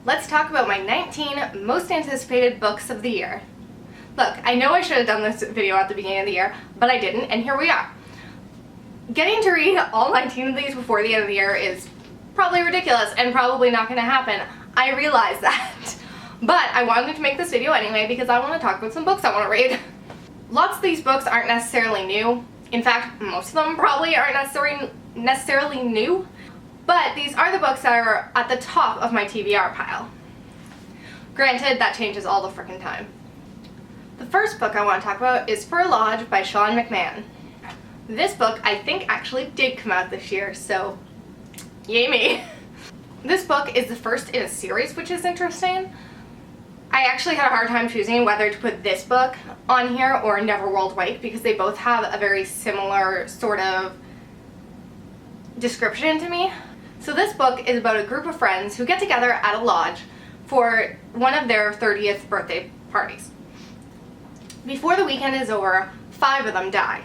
let's talk about my 19 most anticipated books of the year. Look, I know I should have done this video at the beginning of the year, but I didn't, and here we are. Getting to read all 19 of these before the end of the year is probably ridiculous and probably not going to happen. I realize that. But I wanted to make this video anyway because I want to talk about some books I want to read. Lots of these books aren't necessarily new. In fact, most of them probably aren't necessarily new. But these are the books that are at the top of my TBR pile. Granted, that changes all the frickin' time. The first book I want to talk about is For a Lodge by Sean McMahon. This book I think actually did come out this year, so yay me. This book is the first in a series, which is interesting. I actually had a hard time choosing whether to put this book on here or Neverworld Wake because they both have a very similar sort of description to me. So this book is about a group of friends who get together at a lodge for one of their 30th birthday parties. Before the weekend is over, 5 of them die.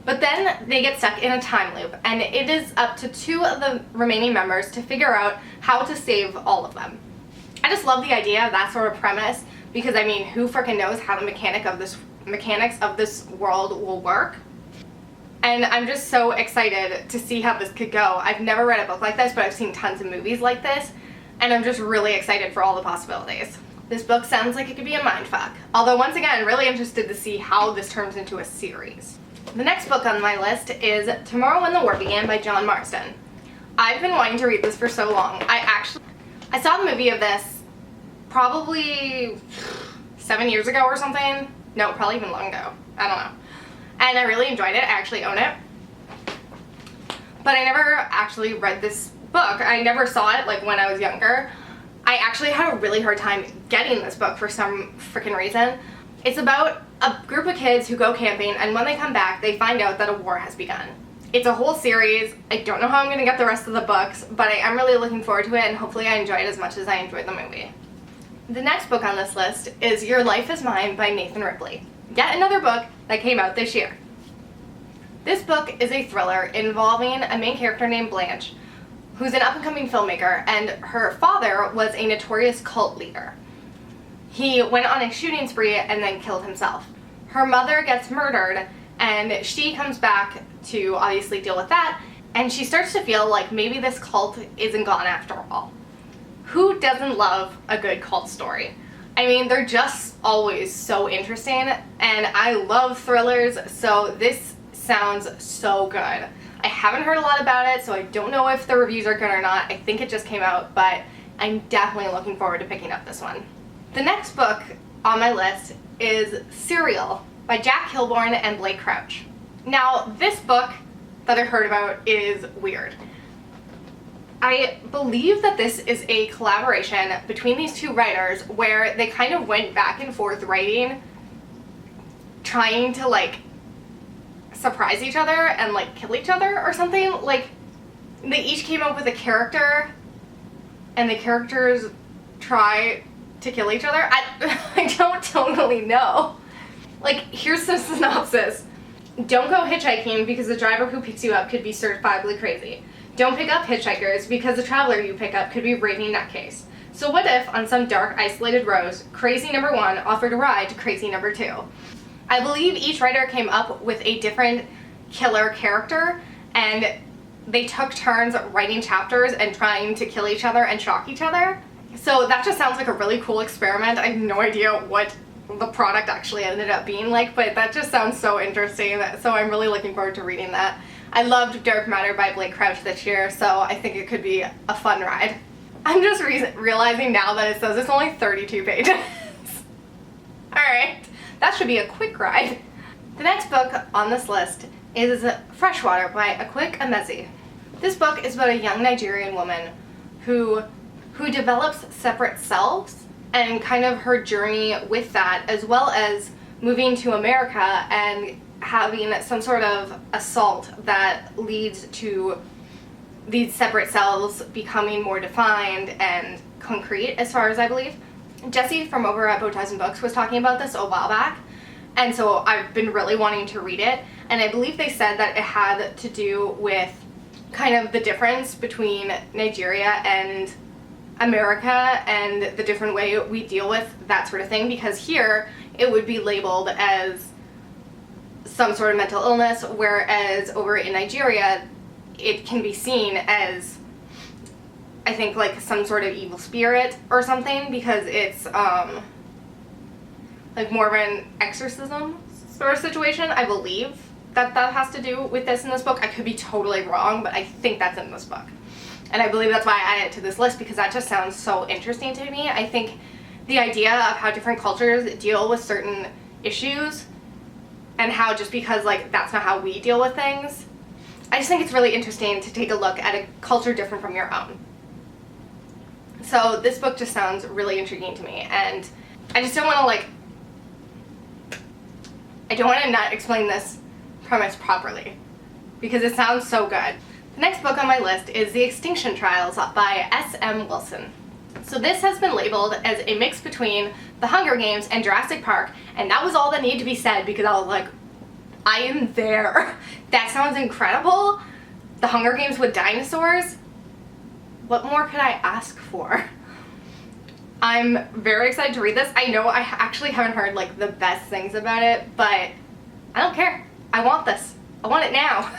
But then they get stuck in a time loop, and it is up to 2 of the remaining members to figure out how to save all of them. I just love the idea of that sort of premise because, I mean, who frickin' knows how the mechanics of this world will work? And I'm just so excited to see how this could go. I've never read a book like this, but I've seen tons of movies like this, and I'm just really excited for all the possibilities. This book sounds like it could be a mindfuck, although once again, really interested to see how this turns into a series. The next book on my list is Tomorrow When the War Began by John Marsden. I've been wanting to read this for so long. I saw the movie of this probably 7 years ago or something. No, probably even long ago. I don't know. And I really enjoyed it. I actually own it. But I never actually read this book. I never saw it like when I was younger. I actually had a really hard time getting this book for some freaking reason. It's about a group of kids who go camping, and when they come back, they find out that a war has begun. It's a whole series. I don't know how I'm going to get the rest of the books, but I am really looking forward to it, and hopefully I enjoy it as much as I enjoyed the movie. The next book on this list is Your Life is Mine by Nathan Ripley. Yet another book that came out this year. This book is a thriller involving a main character named Blanche, who's an up-and-coming filmmaker, and her father was a notorious cult leader. He went on a shooting spree and then killed himself. Her mother gets murdered, and she comes back to obviously deal with that, and she starts to feel like maybe this cult isn't gone after all. Who doesn't love a good cult story? I mean, they're just always so interesting, and I love thrillers, so this sounds so good. I haven't heard a lot about it, so I don't know if the reviews are good or not. I think it just came out, but I'm definitely looking forward to picking up this one. The next book on my list is Serial by Jack Kilborn and Blake Crouch. Now, this book that I heard about is weird. I believe that this is a collaboration between these two writers where they kind of went back and forth writing, trying to like surprise each other and like kill each other or something. Like, they each came up with a character and the characters try to kill each other. I don't totally know. Like, here's the synopsis. Don't go hitchhiking because the driver who picks you up could be certifiably crazy. Don't pick up hitchhikers because the traveler you pick up could be a raving nutcase. So what if, on some dark, isolated road, crazy number 1 offered a ride to crazy number 2? I believe each writer came up with a different killer character, and they took turns writing chapters and trying to kill each other and shock each other. So that just sounds like a really cool experiment. I have no idea what the product actually ended up being like, but that just sounds so interesting, so I'm really looking forward to reading that. I loved Dark Matter by Blake Crouch this year, so I think it could be a fun ride. I'm just realizing now that it says it's only 32 pages. Alright, that should be a quick ride. The next book on this list is Freshwater by Akwaeke Emezi. This book is about a young Nigerian woman who develops separate selves and kind of her journey with that, as well as moving to America and having some sort of assault that leads to these separate selves becoming more defined and concrete, as far as I believe. Jesse from over at Bowties and Books was talking about this a while back, and so I've been really wanting to read it, and I believe they said that it had to do with kind of the difference between Nigeria and America and the different way we deal with that sort of thing, because here it would be labeled as some sort of mental illness, whereas over in Nigeria it can be seen as, I think, like some sort of evil spirit or something, because it's like more of an exorcism sort of situation. I believe that has to do with this in this book. I could be totally wrong, but I think that's in this book. And I believe that's why I added it to this list, because that just sounds so interesting to me. I think the idea of how different cultures deal with certain issues, and how just because like that's not how we deal with things, I just think it's really interesting to take a look at a culture different from your own. So this book just sounds really intriguing to me, and I just don't want to not explain this premise properly, because it sounds so good. The next book on my list is The Extinction Trials by S.M. Wilson. So this has been labeled as a mix between The Hunger Games and Jurassic Park, and that was all that needed to be said, because I was like, I am there. That sounds incredible. The Hunger Games with dinosaurs. What more could I ask for? I'm very excited to read this. I know I actually haven't heard like the best things about it, but I don't care. I want this. I want it now.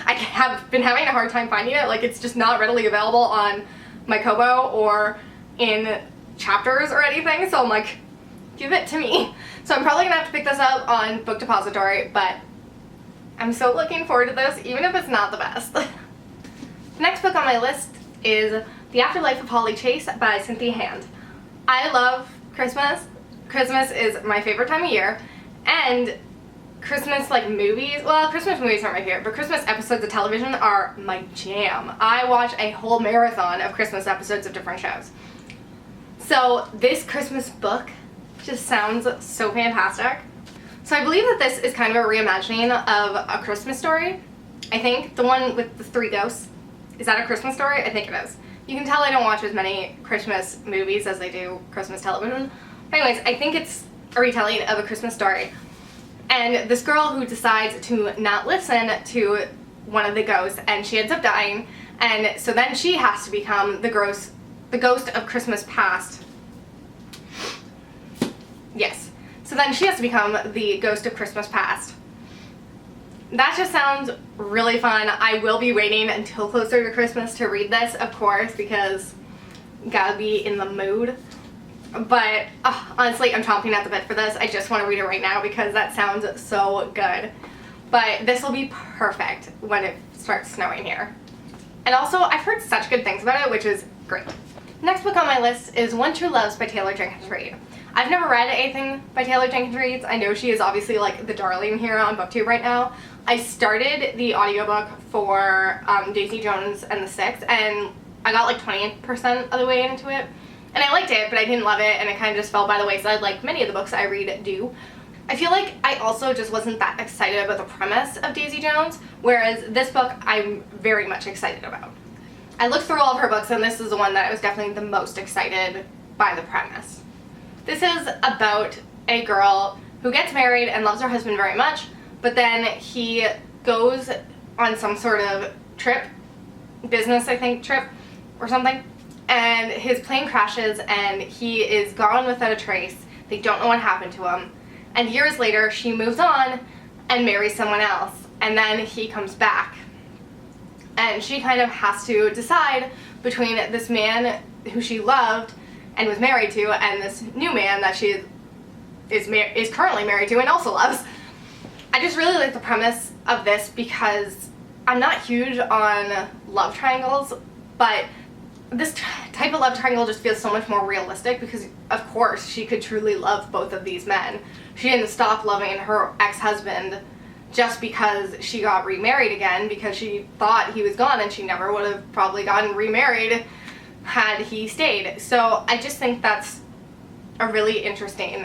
I have been having a hard time finding it. Like, it's just not readily available on my Kobo or in chapters or anything, so I'm like, give it to me. So I'm probably gonna have to pick this up on Book Depository, but I'm so looking forward to this, even if it's not the best. The next book on my list is The Afterlife of Holly Chase by Cynthia Hand. I love Christmas. Christmas is my favorite time of year, and Christmas like movies, well, Christmas movies aren't my favorite, but Christmas episodes of television are my jam. I watch a whole marathon of Christmas episodes of different shows. So this Christmas book just sounds so fantastic. So I believe that this is kind of a reimagining of A Christmas Story. I think the one with the 3 ghosts. Is that A Christmas Story? I think it is. You can tell I don't watch as many Christmas movies as I do Christmas television. But anyways, I think it's a retelling of A Christmas Story. And this girl who decides to not listen to one of the ghosts, and she ends up dying, and so then she has to become the ghost of Christmas past. Yes. So then she has to become the ghost of Christmas past. That just sounds really fun. I will be waiting until closer to Christmas to read this, of course, because gotta be in the mood. But honestly, I'm chomping at the bit for this. I just want to read it right now because that sounds so good. But this will be perfect when it starts snowing here. And also, I've heard such good things about it, which is great. Next book on my list is One True Loves by Taylor Jenkins Reid. I've never read anything by Taylor Jenkins Reid. I know she is obviously like the darling here on BookTube right now. I started the audiobook for Daisy Jones and the Six, and I got like 20% of the way into it. And I liked it, but I didn't love it, and it kind of just fell by the wayside like many of the books I read do. I feel like I also just wasn't that excited about the premise of Daisy Jones, whereas this book I'm very much excited about. I looked through all of her books, and this is the one that I was definitely the most excited by the premise. This is about a girl who gets married and loves her husband very much, but then he goes on some sort of trip, business I think trip or something, and his plane crashes and he is gone without a trace. They don't know what happened to him. And years later, she moves on and marries someone else, and then he comes back. And she kind of has to decide between this man who she loved and was married to and this new man that she is currently married to and also loves. I just really like the premise of this because I'm not huge on love triangles, but this type of love triangle just feels so much more realistic because, of course, she could truly love both of these men. She didn't stop loving her ex-husband just because she got remarried again because she thought he was gone, and she never would have probably gotten remarried had he stayed. So I just think that's a really interesting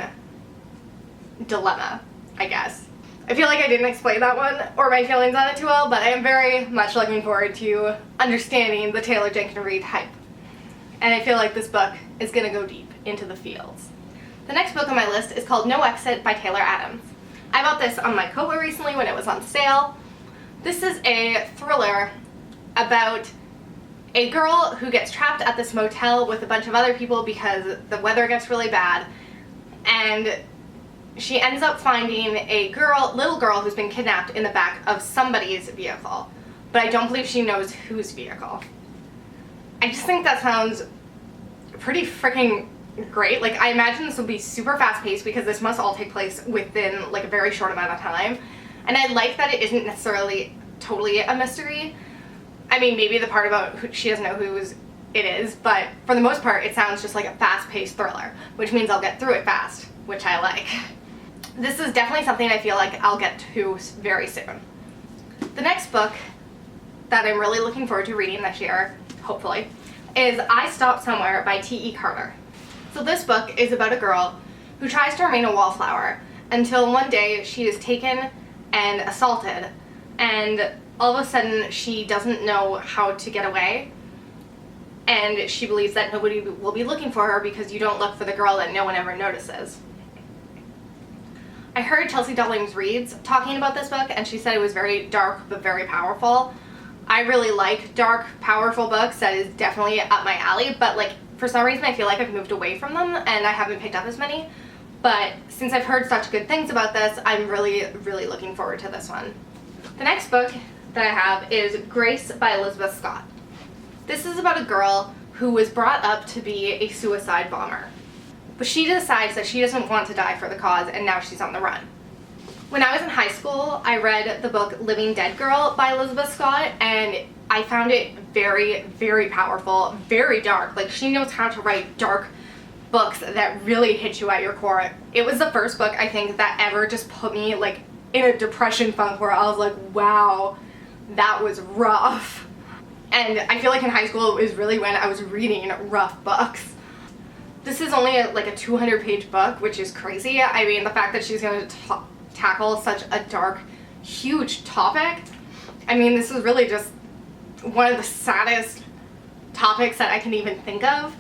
dilemma, I guess. I feel like I didn't explain that one or my feelings on it too well, but I am very much looking forward to understanding the Taylor Jenkins Reid hype. And I feel like this book is going to go deep into the fields. The next book on my list is called No Exit by Taylor Adams. I bought this on my Kobo recently when it was on sale. This is a thriller about a girl who gets trapped at this motel with a bunch of other people because the weather gets really bad, and she ends up finding a little girl who's been kidnapped in the back of somebody's vehicle, but I don't believe she knows whose vehicle. I just think that sounds pretty freaking great. Like, I imagine this will be super fast-paced because this must all take place within like a very short amount of time, and I like that it isn't necessarily totally a mystery. I mean, maybe the part about she doesn't know whose it is, but for the most part it sounds just like a fast-paced thriller, which means I'll get through it fast, which I like. This is definitely something I feel like I'll get to very soon. The next book that I'm really looking forward to reading this year, hopefully, is I Stopped Somewhere by T.E. Carter. So this book is about a girl who tries to remain a wallflower until one day she is taken and assaulted, and all of a sudden she doesn't know how to get away, and she believes that nobody will be looking for her because you don't look for the girl that no one ever notices. I heard Chelsea Dulling's Reads talking about this book, and she said it was very dark but very powerful. I really like dark, powerful books. That is definitely up my alley, but like for some reason I feel like I've moved away from them and I haven't picked up as many. But since I've heard such good things about this, I'm really, really looking forward to this one. The next book that I have is Grace by Elizabeth Scott. This is about a girl who was brought up to be a suicide bomber, but she decides that she doesn't want to die for the cause, and now she's on the run. When I was in high school, I read the book Living Dead Girl by Elizabeth Scott, and I found it very, very powerful, very dark. Like, she knows how to write dark books that really hit you at your core. It was the first book, I think, that ever just put me like in a depression funk where I was like, wow, that was rough. And I feel like in high school it was really when I was reading rough books. This is only like a 200-page book, which is crazy. I mean, the fact that she's going to tackle such a dark, huge topic. I mean, this is really just one of the saddest topics that I can even think of.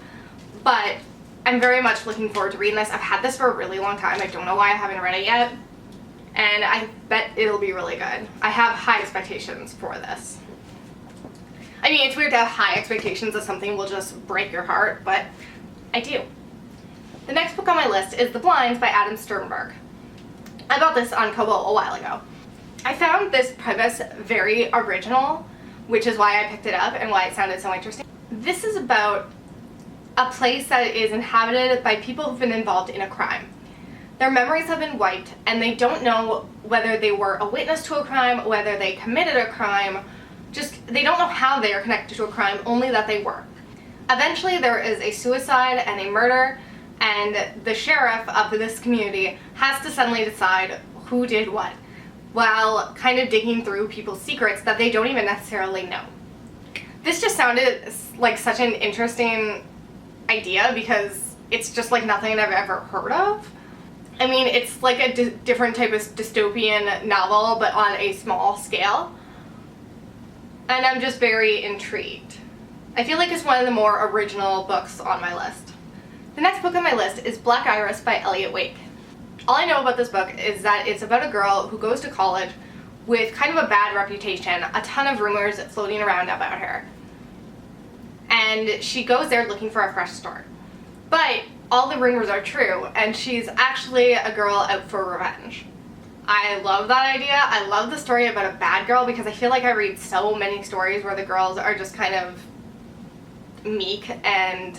But I'm very much looking forward to reading this. I've had this for a really long time. I don't know why I haven't read it yet. And I bet it'll be really good. I have high expectations for this. I mean, it's weird to have high expectations that something will just break your heart, but I do. The next book on my list is The Blinds by Adam Sternbergh. I bought this on Kobo a while ago. I found this premise very original, which is why I picked it up and why it sounded so interesting. This is about a place that is inhabited by people who've been involved in a crime. Their memories have been wiped, and they don't know whether they were a witness to a crime, whether they committed a crime, just they don't know how they are connected to a crime, only that they were. Eventually there is a suicide and a murder, and the sheriff of this community has to suddenly decide who did what, while kind of digging through people's secrets that they don't even necessarily know. This just sounded like such an interesting idea because it's just like nothing I've ever heard of. I mean, it's like a different type of dystopian novel, but on a small scale. And I'm just very intrigued. I feel like it's one of the more original books on my list. The next book on my list is Black Iris by Elliot Wake. All I know about this book is that it's about a girl who goes to college with kind of a bad reputation, a ton of rumors floating around about her. And she goes there looking for a fresh start. But all the rumors are true, and she's actually a girl out for revenge. I love that idea. I love the story about a bad girl because I feel like I read so many stories where the girls are just kind of meek and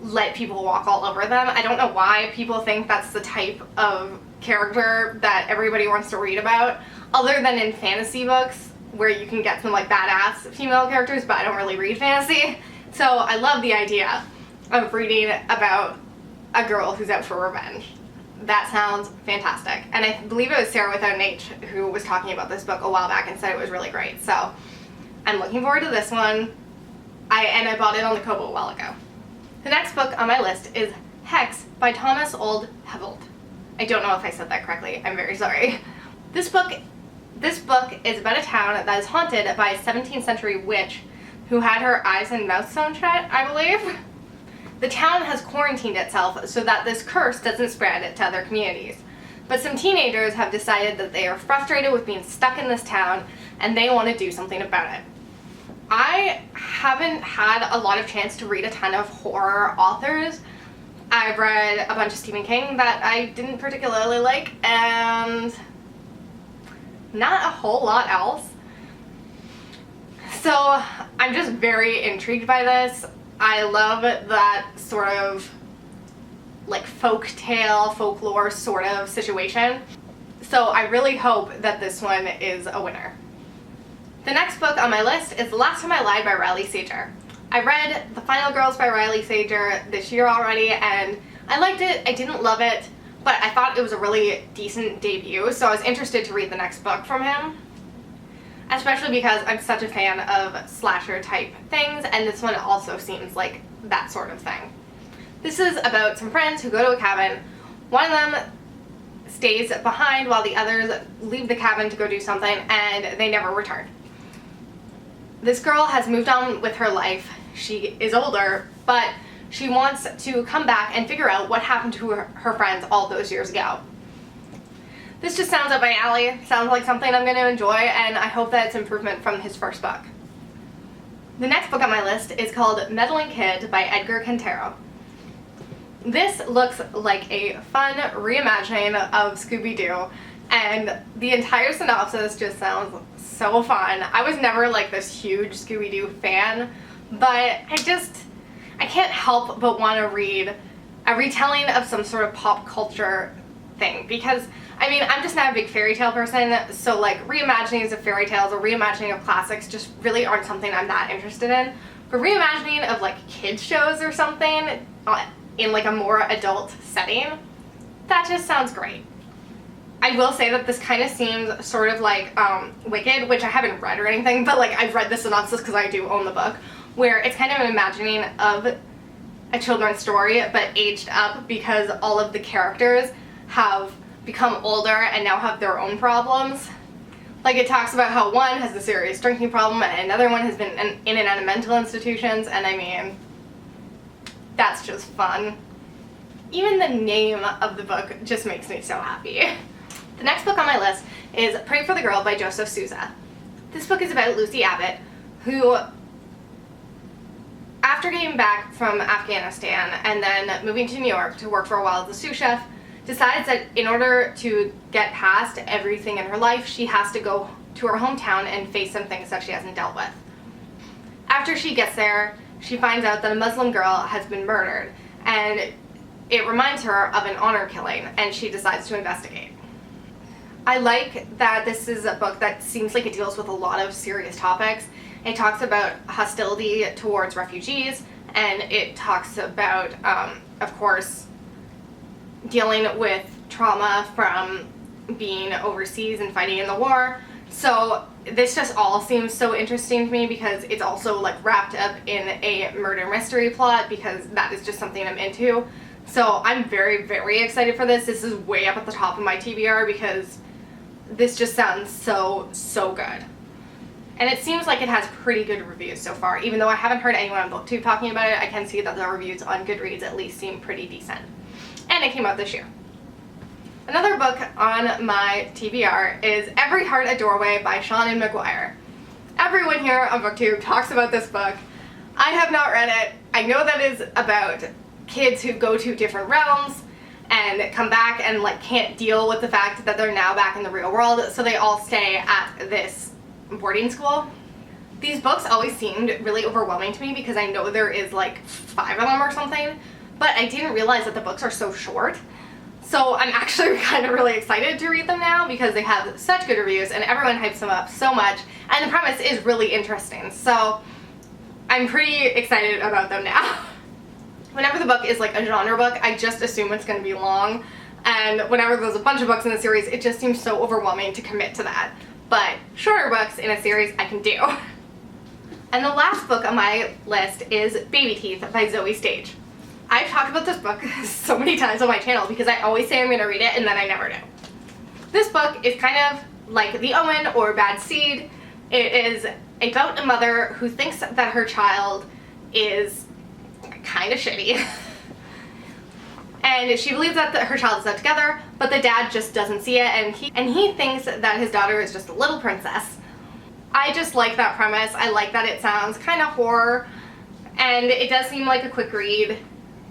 let people walk all over them. I don't know why people think that's the type of character that everybody wants to read about, other than in fantasy books where you can get some like badass female characters, but I don't really read fantasy. So I love the idea of reading about a girl who's out for revenge. That sounds fantastic. And I believe it was Sarah Without an H who was talking about this book a while back and said it was really great. So I'm looking forward to this one. I bought it on the Kobo a while ago. The next book on my list is Hexed by Thomas Olde Heuvelt. I don't know if I said that correctly. I'm very sorry. This book is about a town that is haunted by a 17th century witch who had her eyes and mouth sewn shut, I believe. The town has quarantined itself so that this curse doesn't spread to other communities. But some teenagers have decided that they are frustrated with being stuck in this town and they want to do something about it. I haven't had a lot of chance to read a ton of horror authors. I've read a bunch of Stephen King that I didn't particularly like, and not a whole lot else. So I'm just very intrigued by this. I love that sort of like folklore sort of situation. So I really hope that this one is a winner. The next book on my list is The Last Time I Lied by Riley Sager. I read The Final Girls by Riley Sager this year already, and I liked it. I didn't love it, but I thought it was a really decent debut, so I was interested to read the next book from him. Especially because I'm such a fan of slasher type things, and this one also seems like that sort of thing. This is about some friends who go to a cabin. One of them stays behind while the others leave the cabin to go do something, and they never return. This girl has moved on with her life. She is older, but she wants to come back and figure out what happened to her friends all those years ago. This just sounds up my alley. Sounds like something I'm going to enjoy, and I hope that it's improvement from his first book. The next book on my list is called Meddling Kid by Edgar Cantero. This looks like a fun reimagining of Scooby-Doo, and the entire synopsis just sounds so fun. I was never like this huge Scooby-Doo fan, but I can't help but want to read a retelling of some sort of pop culture thing, because I mean, I'm just not a big fairy tale person, so like reimaginings of fairy tales or reimagining of classics just really aren't something I'm that interested in. But reimagining of like kids shows or something in like a more adult setting, that just sounds great. I will say that this kind of seems sort of like Wicked, which I haven't read or anything, but like I've read the synopsis because I do own the book, where it's kind of an imagining of a children's story but aged up because all of the characters have become older and now have their own problems. Like it talks about how one has a serious drinking problem and another one has been in and out of mental institutions, and I mean, that's just fun. Even the name of the book just makes me so happy. The next book on my list is Pray for the Girl by Joseph Souza. This book is about Lucy Abbott, who, after getting back from Afghanistan and then moving to New York to work for a while as a sous chef, decides that in order to get past everything in her life, she has to go to her hometown and face some things that she hasn't dealt with. After she gets there, she finds out that a Muslim girl has been murdered, and it reminds her of an honor killing, and she decides to investigate. I like that this is a book that seems like it deals with a lot of serious topics. It talks about hostility towards refugees, and it talks about, of course, dealing with trauma from being overseas and fighting in the war. So this just all seems so interesting to me because it's also like wrapped up in a murder mystery plot, because that is just something I'm into. So I'm very, very excited for this. This is way up at the top of my TBR because this just sounds so, so good. And it seems like it has pretty good reviews so far. Even though I haven't heard anyone on BookTube talking about it, I can see that the reviews on Goodreads at least seem pretty decent. And it came out this year. Another book on my TBR is Every Heart a Doorway by Seanan MacGuire. Everyone here on BookTube talks about this book. I have not read it. I know that it's about kids who go to different realms and come back and like can't deal with the fact that they're now back in the real world, so they all stay at this boarding school. These books always seemed really overwhelming to me because I know there is like 5 of them or something, but I didn't realize that the books are so short. So I'm actually kind of really excited to read them now because they have such good reviews and everyone hypes them up so much, and the premise is really interesting. So I'm pretty excited about them now. Whenever the book is like a genre book, I just assume it's going to be long, and whenever there's a bunch of books in the series, it just seems so overwhelming to commit to that. But shorter books in a series I can do. And the last book on my list is Baby Teeth by Zoe Stage. I've talked about this book so many times on my channel because I always say I'm going to read it and then I never do. This book is kind of like The Omen or Bad Seed. It is about a mother who thinks that her child is kind of shitty. And she believes that her child is not together, but the dad just doesn't see it, and he thinks that his daughter is just a little princess. I just like that premise. I like that it sounds kind of horror, and it does seem like a quick read.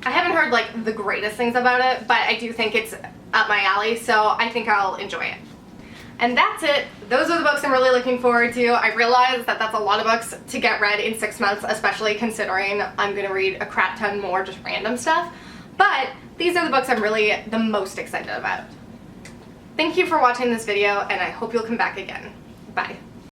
I haven't heard like the greatest things about it, but I do think it's up my alley, so I think I'll enjoy it. And that's it. Those are the books I'm really looking forward to. I realize that that's a lot of books to get read in 6 months, especially considering I'm going to read a crap ton more just random stuff. But these are the books I'm really the most excited about. Thank you for watching this video, and I hope you'll come back again. Bye.